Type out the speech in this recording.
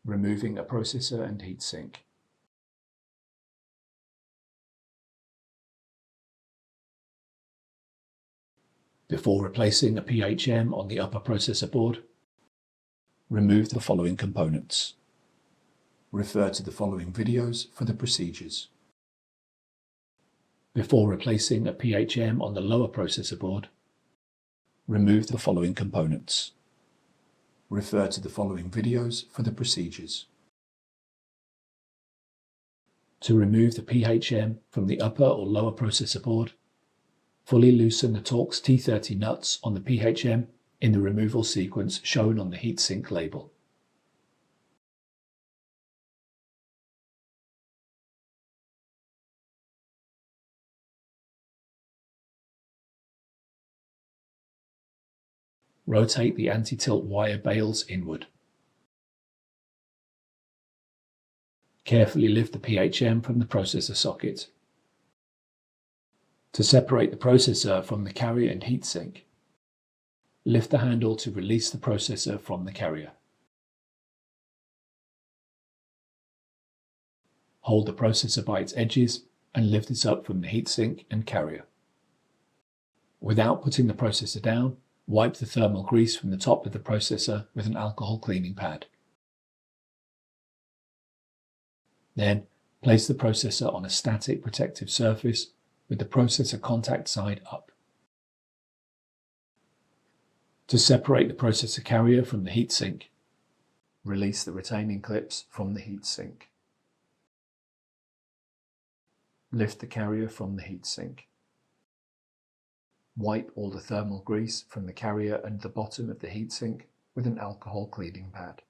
Removing a processor and heatsink. Before replacing a PHM on the upper processor board, remove the following components. Refer to the following videos for the procedures. Before replacing a PHM on the lower processor board, remove the following components. Refer to the following videos for the procedures. To remove the PHM from the upper or lower processor board, fully loosen the Torx T30 nuts on the PHM in the removal sequence shown on the heatsink label. Rotate the anti-tilt wire bales inward. Carefully lift the PHM from the processor socket. To separate the processor from the carrier and heatsink, lift the handle to release the processor from the carrier. Hold the processor by its edges and lift it up from the heatsink and carrier. Without putting the processor down, wipe the thermal grease from the top of the processor with an alcohol cleaning pad. Then, place the processor on a static protective surface with the processor contact side up. To separate the processor carrier from the heatsink, release the retaining clips from the heatsink. Lift the carrier from the heatsink. Wipe all the thermal grease from the carrier and the bottom of the heatsink with an alcohol cleaning pad.